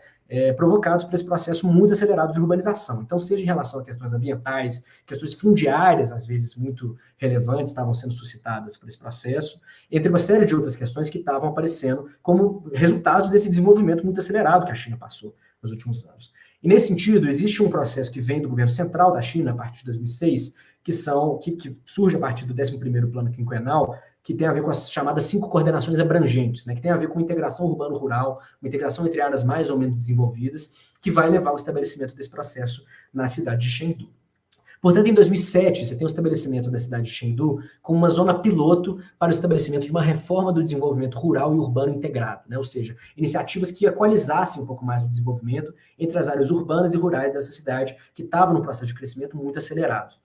provocados por esse processo muito acelerado de urbanização. Então, seja em relação a questões ambientais, questões fundiárias, às vezes muito relevantes, estavam sendo suscitadas por esse processo, entre uma série de outras questões que estavam aparecendo como resultados desse desenvolvimento muito acelerado que a China passou nos últimos anos. E, nesse sentido, existe um processo que vem do governo central da China, a partir de 2006, que surge a partir do 11º Plano Quinquenal, que tem a ver com as chamadas 5 coordenações abrangentes, né, que tem a ver com integração urbano-rural, uma integração entre áreas mais ou menos desenvolvidas, que vai levar ao estabelecimento desse processo na cidade de Chengdu. Portanto, em 2007, você tem o estabelecimento da cidade de Chengdu como uma zona piloto para o estabelecimento de uma reforma do desenvolvimento rural e urbano integrado, né? Ou seja, iniciativas que equalizassem um pouco mais o desenvolvimento entre as áreas urbanas e rurais dessa cidade, que estava num processo de crescimento muito acelerado.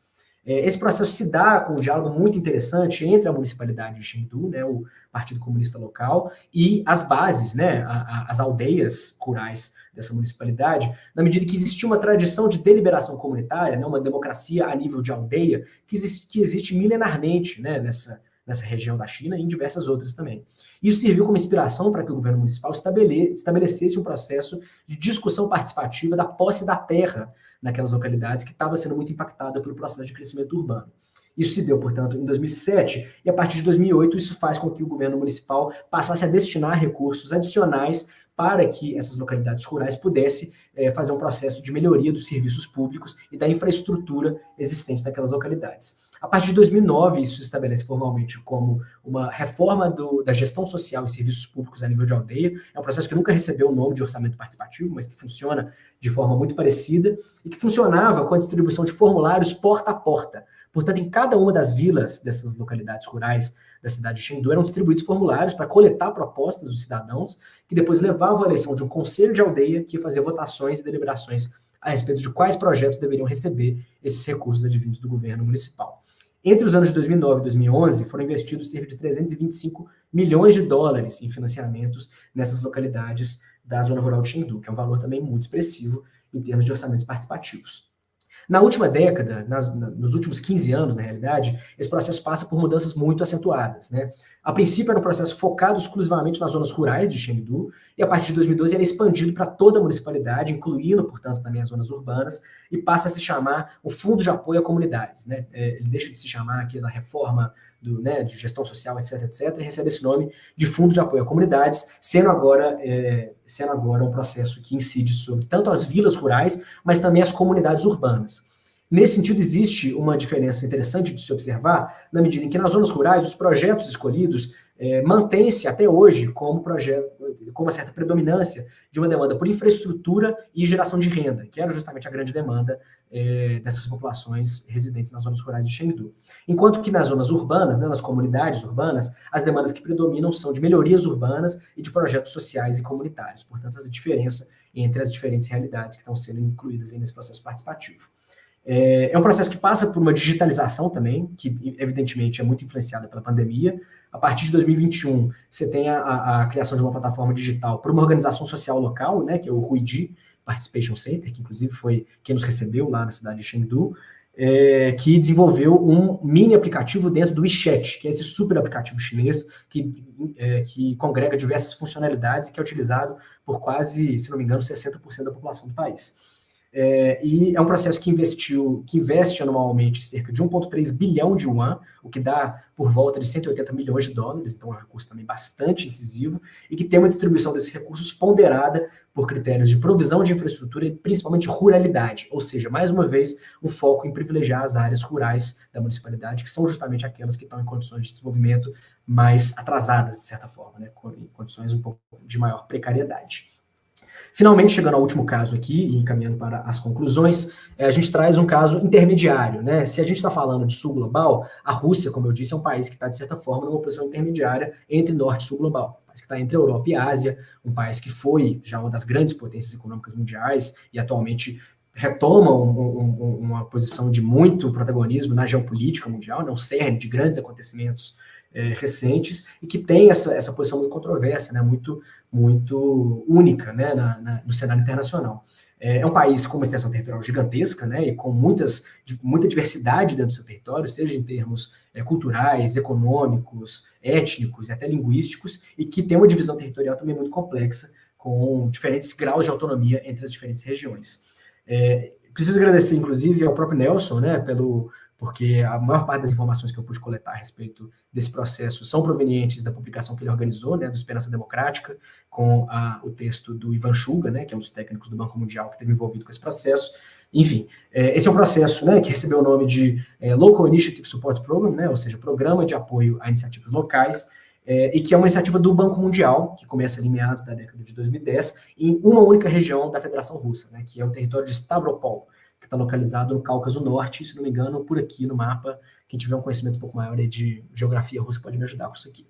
Esse processo se dá com um diálogo muito interessante entre a municipalidade de Chengdu, né, o Partido Comunista Local, e as bases, né, as aldeias rurais dessa municipalidade, na medida que existia uma tradição de deliberação comunitária, né, uma democracia a nível de aldeia, que existe milenarmente, né, nessa região da China e em diversas outras também. Isso serviu como inspiração para que o governo municipal estabelecesse um processo de discussão participativa da posse da terra naquelas localidades que estava sendo muito impactada pelo processo de crescimento urbano. Isso se deu, portanto, em 2007, e a partir de 2008 isso faz com que o governo municipal passasse a destinar recursos adicionais para que essas localidades rurais pudessem fazer um processo de melhoria dos serviços públicos e da infraestrutura existente naquelas localidades. A partir de 2009, isso se estabelece formalmente como uma reforma da gestão social e serviços públicos a nível de aldeia. É um processo que nunca recebeu o nome de orçamento participativo, mas que funciona de forma muito parecida e que funcionava com a distribuição de formulários porta a porta. Portanto, em cada uma das vilas dessas localidades rurais da cidade de Chengdu eram distribuídos formulários para coletar propostas dos cidadãos, que depois levavam à eleição de um conselho de aldeia que fazia votações e deliberações a respeito de quais projetos deveriam receber esses recursos advindos do governo municipal. Entre os anos de 2009 e 2011, foram investidos cerca de 325 milhões de dólares em financiamentos nessas localidades da zona rural de Chengdu, que é um valor também muito expressivo em termos de orçamentos participativos. Na última década, nos últimos 15 anos, na realidade, esse processo passa por mudanças muito acentuadas, né? A princípio era um processo focado exclusivamente nas zonas rurais de Chengdu, e a partir de 2012 ele é expandido para toda a municipalidade, incluindo, portanto, também as zonas urbanas, e passa a se chamar o Fundo de Apoio a Comunidades, né? Ele deixa de se chamar aqui da reforma de gestão social, etc., etc., e recebe esse nome de Fundo de Apoio a Comunidades, sendo agora um processo que incide sobre tanto as vilas rurais, mas também as comunidades urbanas. Nesse sentido, existe uma diferença interessante de se observar, na medida em que nas zonas rurais, os projetos escolhidos mantêm-se até hoje com uma certa predominância de uma demanda por infraestrutura e geração de renda, que era justamente a grande demanda dessas populações residentes nas zonas rurais de Chengdu. Enquanto que nas zonas urbanas, né, nas comunidades urbanas, as demandas que predominam são de melhorias urbanas e de projetos sociais e comunitários. Portanto, essa diferença entre as diferentes realidades que estão sendo incluídas aí nesse processo participativo. É um processo que passa por uma digitalização também, que evidentemente é muito influenciada pela pandemia. A partir de 2021, você tem a criação de uma plataforma digital por uma organização social local, né, que é o Ruiji Participation Center, que inclusive foi quem nos recebeu lá na cidade de Chengdu, que desenvolveu um mini aplicativo dentro do WeChat, que é esse super aplicativo chinês que congrega diversas funcionalidades e que é utilizado por quase, se não me engano, 60% da população do país. E é um processo que investe anualmente cerca de 1,3 bilhão de yuan, o que dá por volta de 180 milhões de dólares, então é um recurso também bastante incisivo, e que tem uma distribuição desses recursos ponderada por critérios de provisão de infraestrutura e principalmente ruralidade, ou seja, mais uma vez, um foco em privilegiar as áreas rurais da municipalidade, que são justamente aquelas que estão em condições de desenvolvimento mais atrasadas, de certa forma, né, em condições um pouco de maior precariedade. Finalmente, chegando ao último caso aqui, e encaminhando para as conclusões, a gente traz um caso intermediário, né? Se a gente está falando de sul global, a Rússia, como eu disse, é um país que está, de certa forma, numa posição intermediária entre norte e sul global. Um país que está entre Europa e Ásia, um país que foi já uma das grandes potências econômicas mundiais e atualmente retoma uma posição de muito protagonismo na geopolítica mundial, né? Um cerne de grandes acontecimentos recentes, e que tem essa posição muito controversa, né, muito única, né, no cenário internacional. É um país com uma extensão territorial gigantesca, né, e com muita diversidade dentro do seu território, seja em termos culturais, econômicos, étnicos e até linguísticos, e que tem uma divisão territorial também muito complexa, com diferentes graus de autonomia entre as diferentes regiões. Preciso agradecer, inclusive, ao próprio Nelson, né, porque a maior parte das informações que eu pude coletar a respeito desse processo são provenientes da publicação que ele organizou, né, do Esperança Democrática, com o texto do Ivan Chuga, né, que é um dos técnicos do Banco Mundial que esteve envolvido com esse processo. Enfim, esse é um processo, né, que recebeu o nome de Local Initiative Support Program, né, ou seja, Programa de Apoio a Iniciativas Locais, e que é uma iniciativa do Banco Mundial, que começa ali em meados da década de 2010, em uma única região da Federação Russa, né, que é o território de Stavropol, que está localizado no Cáucaso Norte, se não me engano, por aqui no mapa. Quem tiver um conhecimento um pouco maior de geografia russa pode me ajudar com isso aqui.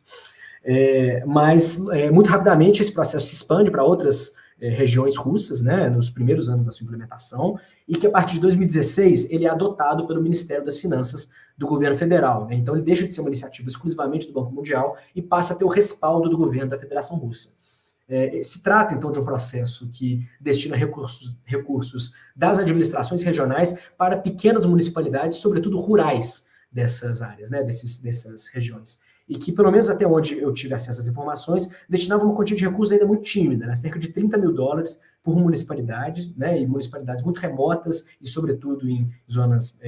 Mas, muito rapidamente, esse processo se expande para outras regiões russas, né, nos primeiros anos da sua implementação, e que a partir de 2016 ele é adotado pelo Ministério das Finanças do governo federal, né? Então ele deixa de ser uma iniciativa exclusivamente do Banco Mundial e passa a ter o respaldo do governo da Federação Russa. Se trata, então, de um processo que destina recursos das administrações regionais para pequenas municipalidades, sobretudo rurais, dessas áreas, né, dessas regiões. E que, pelo menos até onde eu tive acesso às informações, destinava uma quantia de recursos ainda muito tímida, né, cerca de $30 mil por municipalidade, né, e municipalidades muito remotas e, sobretudo, em zonas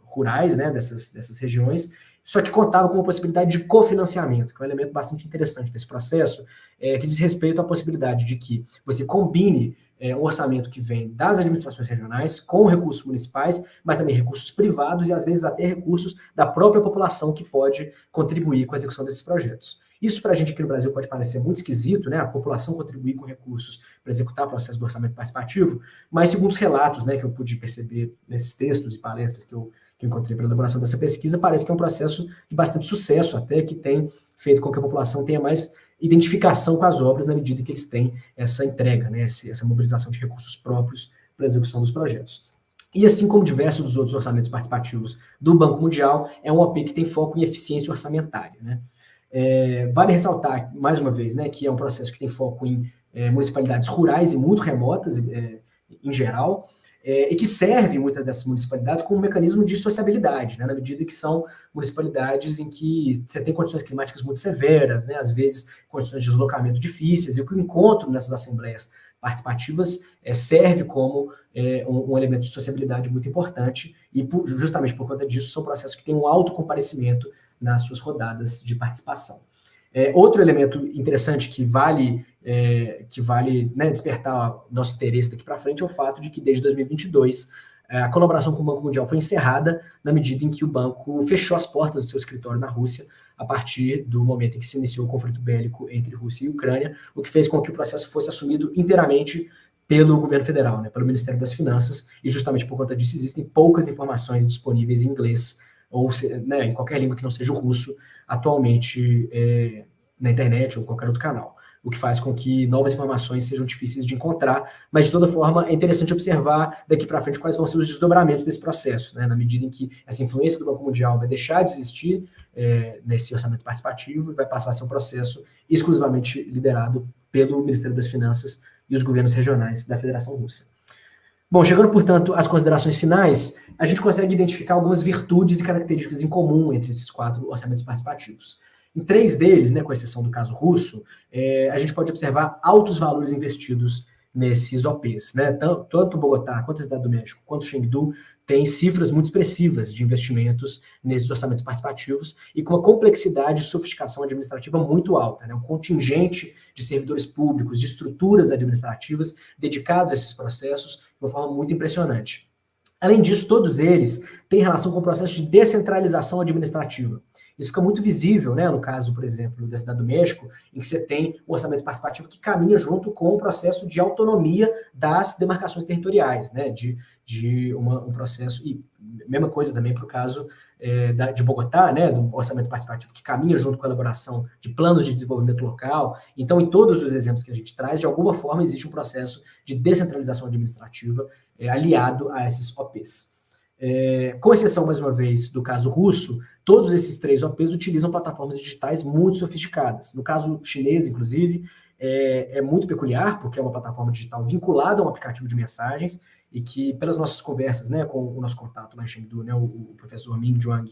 rurais, né, dessas regiões, só que contava com a possibilidade de cofinanciamento, que é um elemento bastante interessante desse processo, que diz respeito à possibilidade de que você combine um orçamento que vem das administrações regionais com recursos municipais, mas também recursos privados e, às vezes, até recursos da própria população que pode contribuir com a execução desses projetos. Isso, para a gente aqui no Brasil, pode parecer muito esquisito, né? A população contribuir com recursos para executar o processo do orçamento participativo, mas, segundo os relatos, né, que eu pude perceber nesses textos e palestras que eu encontrei para a elaboração dessa pesquisa, parece que é um processo de bastante sucesso, até que tem feito com que a população tenha mais identificação com as obras na medida que eles têm essa entrega, né, essa mobilização de recursos próprios para a execução dos projetos. E assim como diversos dos outros orçamentos participativos do Banco Mundial, é um OP que tem foco em eficiência orçamentária, né? Vale ressaltar, mais uma vez, né, que é um processo que tem foco em municipalidades rurais e muito remotas, em geral, e que serve muitas dessas municipalidades como um mecanismo de sociabilidade, né, na medida que são municipalidades em que você tem condições climáticas muito severas, né, às vezes condições de deslocamento difíceis, e o que o encontro nessas assembleias participativas serve como um elemento de sociabilidade muito importante, e justamente por conta disso são processos que têm um alto comparecimento nas suas rodadas de participação. Outro elemento interessante que vale né, despertar nosso interesse daqui para frente é o fato de que desde 2022 a colaboração com o Banco Mundial foi encerrada na medida em que o banco fechou as portas do seu escritório na Rússia a partir do momento em que se iniciou o conflito bélico entre Rússia e Ucrânia, o que fez com que o processo fosse assumido inteiramente pelo governo federal, né, pelo Ministério das Finanças, e justamente por conta disso existem poucas informações disponíveis em inglês ou, né, em qualquer língua que não seja o russo, atualmente na internet ou qualquer outro canal, o que faz com que novas informações sejam difíceis de encontrar, mas de toda forma é interessante observar daqui para frente quais vão ser os desdobramentos desse processo, né, na medida em que essa influência do Banco Mundial vai deixar de existir nesse orçamento participativo e vai passar a ser um processo exclusivamente liderado pelo Ministério das Finanças e os governos regionais da Federação Russa. Bom, chegando, portanto, às considerações finais, a gente consegue identificar algumas virtudes e características em comum entre esses 4 orçamentos participativos. Em 3 deles, né, com exceção do caso russo, a gente pode observar altos valores investidos nesses OPs, né? Tanto Bogotá, quanto a Cidade do México, quanto Chengdu, têm cifras muito expressivas de investimentos nesses orçamentos participativos e com uma complexidade e sofisticação administrativa muito alta, né? Um contingente de servidores públicos, de estruturas administrativas dedicados a esses processos de uma forma muito impressionante. Além disso, todos eles têm relação com o processo de descentralização administrativa. Isso fica muito visível, né, no caso, por exemplo, da Cidade do México, em que você tem um orçamento participativo que caminha junto com o processo de autonomia das demarcações territoriais, né, um processo, e mesma coisa também para o caso de Bogotá, né, do orçamento participativo que caminha junto com a elaboração de planos de desenvolvimento local. Então, em todos os exemplos que a gente traz, de alguma forma existe um processo de descentralização administrativa aliado a esses OPs. Com exceção, mais uma vez, do caso russo, todos esses 3 OPs utilizam plataformas digitais muito sofisticadas. No caso chinês, inclusive, é muito peculiar, porque é uma plataforma digital vinculada a um aplicativo de mensagens e que, pelas nossas conversas, né, com o nosso contato lá em Chengdu, né, o professor Ming Zhuang,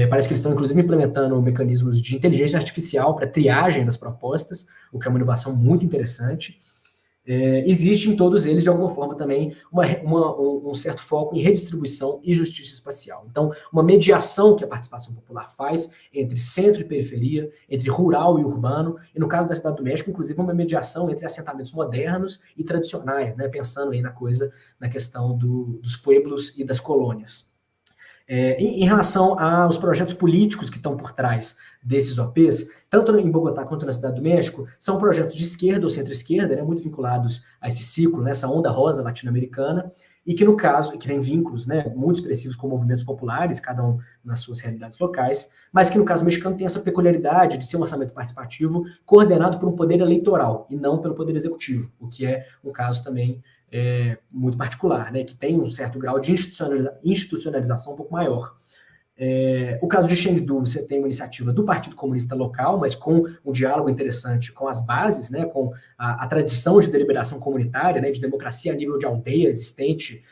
parece que eles estão, inclusive, implementando mecanismos de inteligência artificial para triagem das propostas, o que é uma inovação muito interessante. Existe em todos eles, de alguma forma, também um certo foco em redistribuição e justiça espacial. Então, uma mediação que a participação popular faz entre centro e periferia, entre rural e urbano, e no caso da Cidade do México, inclusive, uma mediação entre assentamentos modernos e tradicionais, né, pensando aí na questão dos pueblos e das colônias. Em relação aos projetos políticos que estão por trás desses OPs, tanto em Bogotá quanto na Cidade do México, são projetos de esquerda ou centro-esquerda, né, muito vinculados a esse ciclo, nessa onda rosa latino-americana, e que, no caso, que tem vínculos, né, muito expressivos com movimentos populares, cada um nas suas realidades locais, mas que, no caso mexicano, tem essa peculiaridade de ser um orçamento participativo coordenado por um poder eleitoral e não pelo poder executivo, o que é um caso também muito particular, né, que tem um certo grau de institucionalização um pouco maior. O caso de Chengdu, você tem uma iniciativa do Partido Comunista local, mas com um diálogo interessante com as bases, né, com a tradição de deliberação comunitária, né, de democracia a nível de aldeia existente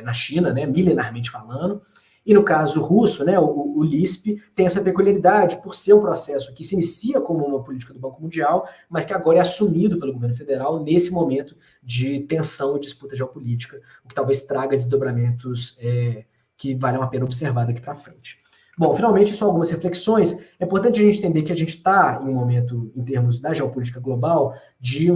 na China, né, milenarmente falando. E no caso russo, né, o LISP tem essa peculiaridade por ser um processo que se inicia como uma política do Banco Mundial, mas que agora é assumido pelo governo federal nesse momento de tensão e disputa geopolítica, o que talvez traga desdobramentos que valem a pena observar daqui para frente. Bom, finalmente, só algumas reflexões. É importante a gente entender que a gente está em um momento, em termos da geopolítica global, de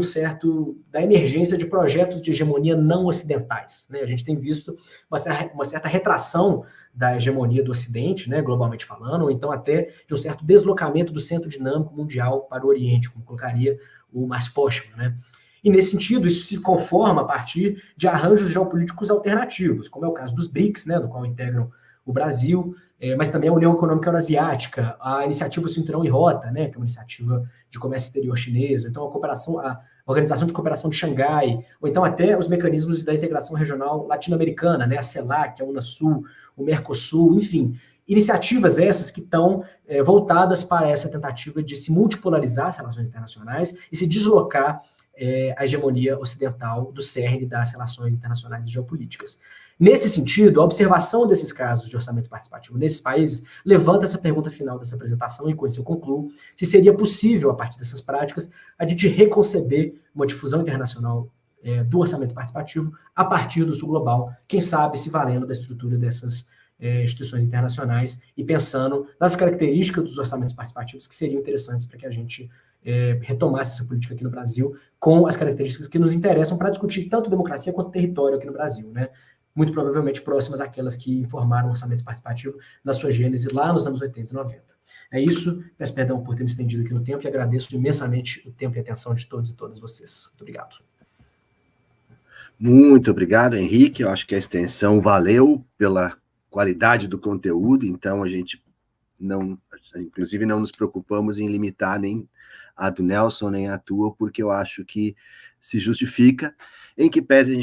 da emergência de projetos de hegemonia não ocidentais, né? A gente tem visto uma certa retração da hegemonia do Ocidente, né, globalmente falando, ou então até de um certo deslocamento do centro dinâmico mundial para o Oriente, como colocaria o Mars Postman, né? E, nesse sentido, isso se conforma a partir de arranjos geopolíticos alternativos, como é o caso dos BRICS, né, do qual integram o Brasil, mas também a União Econômica Eurasiática, a iniciativa Cinturão e Rota, né, que é uma iniciativa de comércio exterior chinesa, então a Organização de Cooperação de Xangai, ou então até os mecanismos da integração regional latino-americana, né, a CELAC, a Unasul, o Mercosul, enfim, iniciativas essas que estão voltadas para essa tentativa de se multipolarizar as relações internacionais e se deslocar a hegemonia ocidental do cerne das relações internacionais e geopolíticas. Nesse sentido, a observação desses casos de orçamento participativo nesses países levanta essa pergunta final dessa apresentação, e com isso eu concluo, se seria possível, a partir dessas práticas, a gente reconceber uma difusão internacional do orçamento participativo a partir do sul global, quem sabe se valendo da estrutura dessas instituições internacionais e pensando nas características dos orçamentos participativos que seriam interessantes para que a gente retomasse essa política aqui no Brasil, com as características que nos interessam para discutir tanto democracia quanto território aqui no Brasil, né? Muito provavelmente próximas àquelas que informaram o orçamento participativo na sua gênese lá nos anos 80 e 90. É isso, peço perdão por ter me estendido aqui no tempo e agradeço imensamente o tempo e a atenção de todos e todas vocês. Muito obrigado. Muito obrigado, Henrique. Eu acho que a extensão valeu pela qualidade do conteúdo, então a gente inclusive não nos preocupamos em limitar nem a do Nelson, nem a tua, porque eu acho que se justifica, em que pese a gente